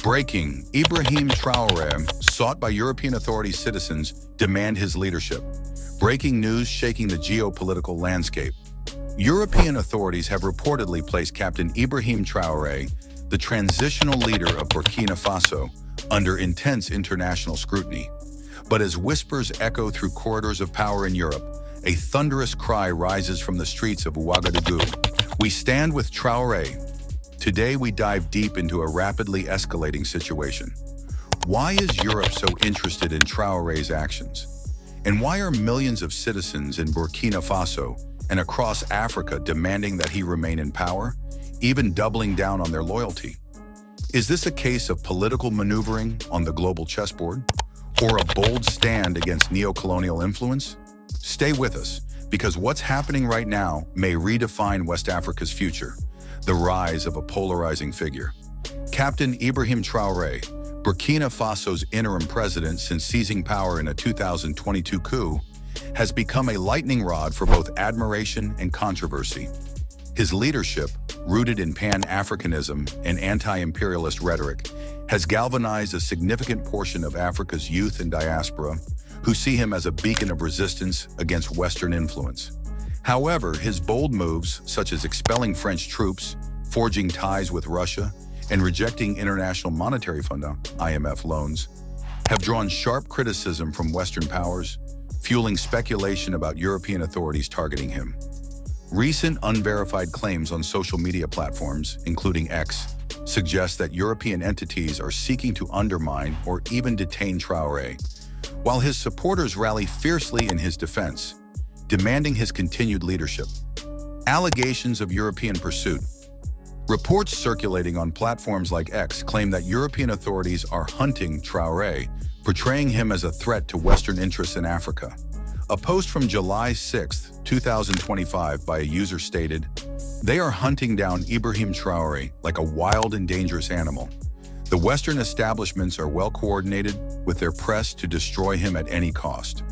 Breaking: Ibrahim Traore, sought by European authorities, citizens demand his leadership. Breaking news shaking the geopolitical landscape. European authorities have reportedly placed Captain Ibrahim Traore, the transitional leader of Burkina Faso, under intense international scrutiny. But as whispers echo through corridors of power in Europe, a thunderous cry rises from the streets of Ouagadougou. We stand with Traoré. Today we dive deep into a rapidly escalating situation. Why is Europe so interested in Traoré's actions? And why are millions of citizens in Burkina Faso and across Africa demanding that he remain in power, even doubling down on their loyalty? Is this a case of political maneuvering on the global chessboard, or a bold stand against neo-colonial influence? Stay with us, because what's happening right now may redefine West Africa's future, the rise of a polarizing figure. Captain Ibrahim Traoré, Burkina Faso's interim president since seizing power in a 2022 coup, has become a lightning rod for both admiration and controversy. His leadership, rooted in Pan-Africanism and anti-imperialist rhetoric, has galvanized a significant portion of Africa's youth and diaspora, who see him as a beacon of resistance against Western influence. However, his bold moves, such as expelling French troops, forging ties with Russia, and rejecting International Monetary Fund (IMF) loans, have drawn sharp criticism from Western powers, fueling speculation about European authorities targeting him. Recent unverified claims on social media platforms, including X, suggest that European entities are seeking to undermine or even detain Traoré, while his supporters rally fiercely in his defense, demanding his continued leadership. Allegations of European pursuit. Reports circulating on platforms like X claim that European authorities are hunting Traoré, portraying him as a threat to Western interests in Africa. A post from July 6, 2025 by a user stated, "They are hunting down Ibrahim Traoré like a wild and dangerous animal. The Western establishments are well coordinated with their press to destroy him at any cost."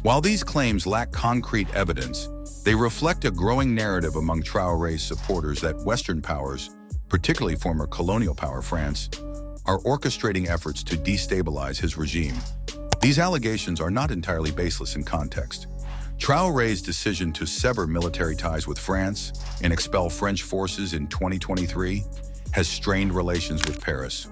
While these claims lack concrete evidence, they reflect a growing narrative among Traoré's supporters that Western powers, particularly former colonial power France, are orchestrating efforts to destabilize his regime. These allegations are not entirely baseless in context. Traoré's decision to sever military ties with France and expel French forces in 2023 has strained relations with Paris.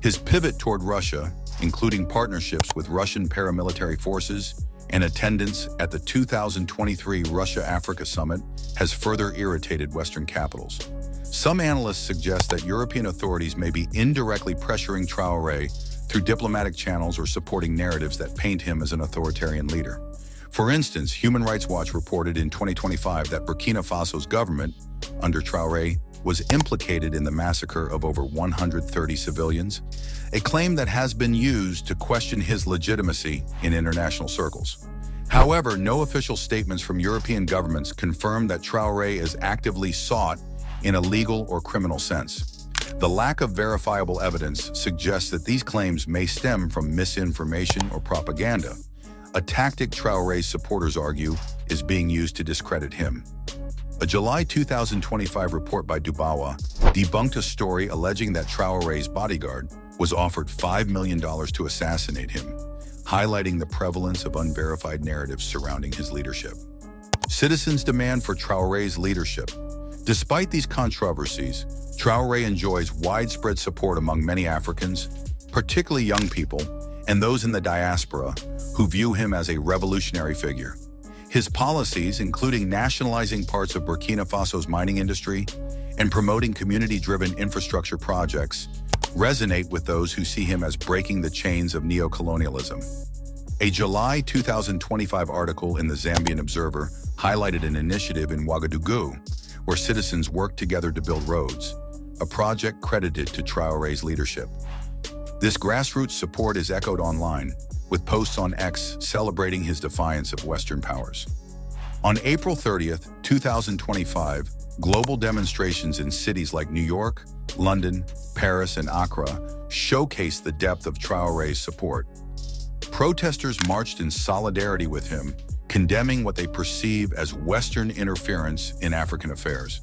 His pivot toward Russia, including partnerships with Russian paramilitary forces and attendance at the 2023 Russia-Africa Summit, has further irritated Western capitals. Some analysts suggest that European authorities may be indirectly pressuring Traoré through diplomatic channels or supporting narratives that paint him as an authoritarian leader. For instance, Human Rights Watch reported in 2025 that Burkina Faso's government, under Traoré, was implicated in the massacre of over 130 civilians, a claim that has been used to question his legitimacy in international circles. However, no official statements from European governments confirm that Traoré is actively sought in a legal or criminal sense. The lack of verifiable evidence suggests that these claims may stem from misinformation or propaganda, a tactic Traoré's supporters argue is being used to discredit him. A July 2025 report by Dubawa debunked a story alleging that Traoré's bodyguard was offered $5 million to assassinate him, highlighting the prevalence of unverified narratives surrounding his leadership. Citizens demand for Traoré's leadership. Despite these controversies, Traoré enjoys widespread support among many Africans, particularly young people, and those in the diaspora, who view him as a revolutionary figure. His policies, including nationalizing parts of Burkina Faso's mining industry and promoting community-driven infrastructure projects, resonate with those who see him as breaking the chains of neo-colonialism. A July 2025 article in the Zambian Observer highlighted an initiative in Ouagadougou where citizens worked together to build roads, a project credited to Traoré's leadership. This grassroots support is echoed online, with posts on X celebrating his defiance of Western powers. On April 30th, 2025, global demonstrations in cities like New York, London, Paris, and Accra showcased the depth of Traoré's support. Protesters marched in solidarity with him, condemning what they perceive as Western interference in African affairs.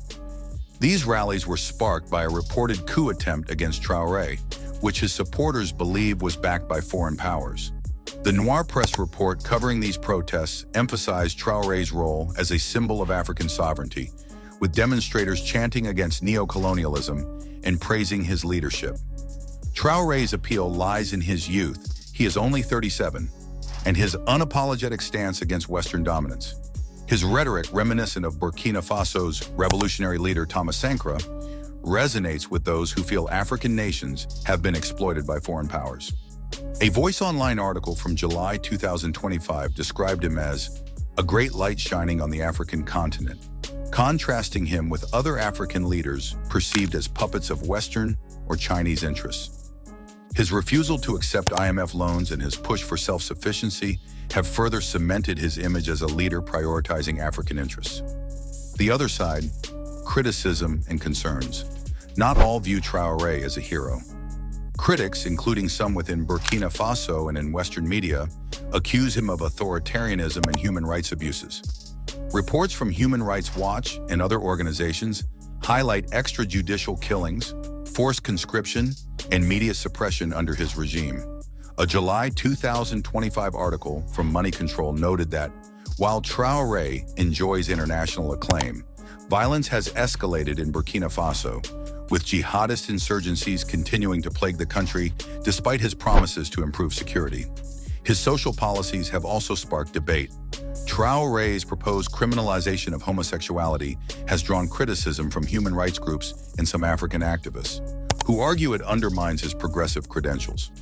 These rallies were sparked by a reported coup attempt against Traoré, which his supporters believe was backed by foreign powers. The Noir Press report covering these protests emphasized Traoré's role as a symbol of African sovereignty, with demonstrators chanting against neocolonialism and praising his leadership. Traoré's appeal lies in his youth. He is only 37, and his unapologetic stance against Western dominance. His rhetoric, reminiscent of Burkina Faso's revolutionary leader Thomas Sankara, resonates with those who feel African nations have been exploited by foreign powers. A Voice Online article from July 2025 described him as a great light shining on the African continent, contrasting him with other African leaders perceived as puppets of Western or Chinese interests. His refusal to accept IMF loans and his push for self-sufficiency have further cemented his image as a leader prioritizing African interests. The other side, criticism and concerns. Not all view Traoré as a hero. Critics, including some within Burkina Faso and in Western media, accuse him of authoritarianism and human rights abuses. Reports from Human Rights Watch and other organizations highlight extrajudicial killings, forced conscription, and media suppression under his regime. A July 2025 article from Money Control noted that, while Traoré enjoys international acclaim, violence has escalated in Burkina Faso, with jihadist insurgencies continuing to plague the country despite his promises to improve security. His social policies have also sparked debate. Traoré's proposed criminalization of homosexuality has drawn criticism from human rights groups and some African activists, who argue it undermines his progressive credentials.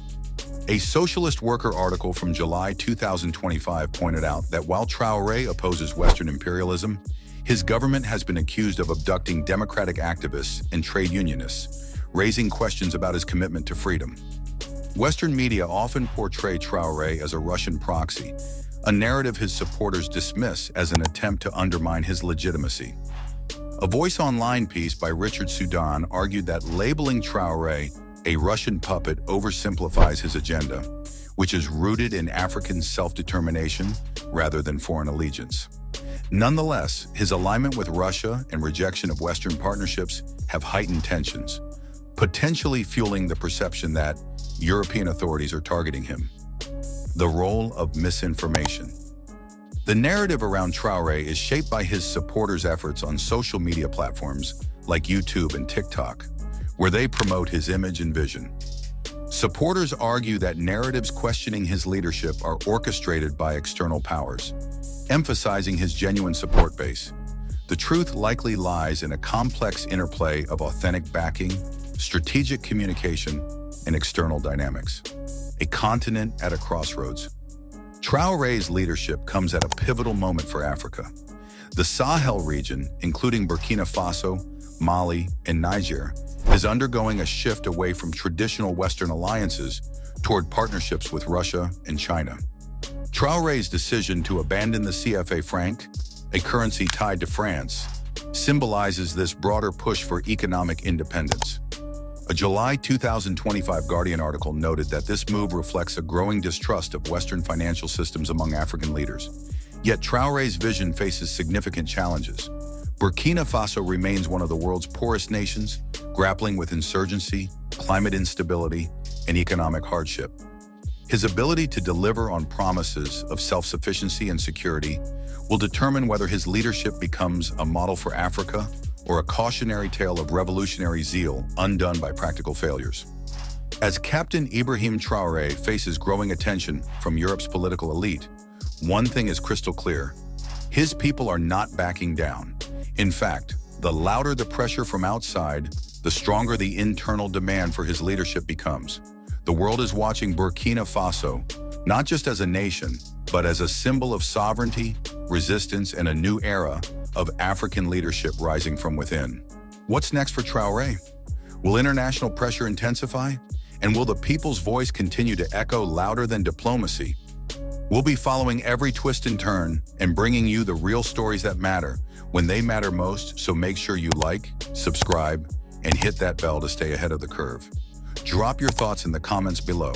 A Socialist Worker article from July 2025 pointed out that while Traoré opposes Western imperialism, his government has been accused of abducting democratic activists and trade unionists, raising questions about his commitment to freedom. Western media often portray Traoré as a Russian proxy, a narrative his supporters dismiss as an attempt to undermine his legitimacy. A Voice Online piece by Richard Sudan argued that labeling Traoré a Russian puppet oversimplifies his agenda, which is rooted in African self-determination rather than foreign allegiance. Nonetheless, his alignment with Russia and rejection of Western partnerships have heightened tensions, potentially fueling the perception that European authorities are targeting him. The role of misinformation. The narrative around Traoré is shaped by his supporters' efforts on social media platforms like YouTube and TikTok, where they promote his image and vision. Supporters argue that narratives questioning his leadership are orchestrated by external powers, emphasizing his genuine support base. The truth likely lies in a complex interplay of authentic backing, strategic communication, and external dynamics. A continent at a crossroads. Traoré's leadership comes at a pivotal moment for Africa. The Sahel region, including Burkina Faso, Mali, and Niger, is undergoing a shift away from traditional Western alliances toward partnerships with Russia and China. Traoré's decision to abandon the CFA franc, a currency tied to France, symbolizes this broader push for economic independence. A July 2025 Guardian article noted that this move reflects a growing distrust of Western financial systems among African leaders. Yet Traoré's vision faces significant challenges. Burkina Faso remains one of the world's poorest nations, grappling with insurgency, climate instability, and economic hardship. His ability to deliver on promises of self-sufficiency and security will determine whether his leadership becomes a model for Africa or a cautionary tale of revolutionary zeal undone by practical failures. As Captain Ibrahim Traore faces growing attention from Europe's political elite, one thing is crystal clear: his people are not backing down. In fact, the louder the pressure from outside, the stronger the internal demand for his leadership becomes. The world is watching Burkina Faso, not just as a nation, but as a symbol of sovereignty, resistance, and a new era of African leadership rising from within. What's next for Traoré? Will international pressure intensify? And will the people's voice continue to echo louder than diplomacy? We'll be following every twist and turn and bringing you the real stories that matter when they matter most, so make sure you like, subscribe, and hit that bell to stay ahead of the curve. Drop your thoughts in the comments below.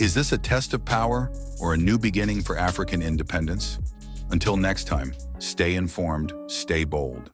Is this a test of power or a new beginning for African independence? Until next time, stay informed, stay bold.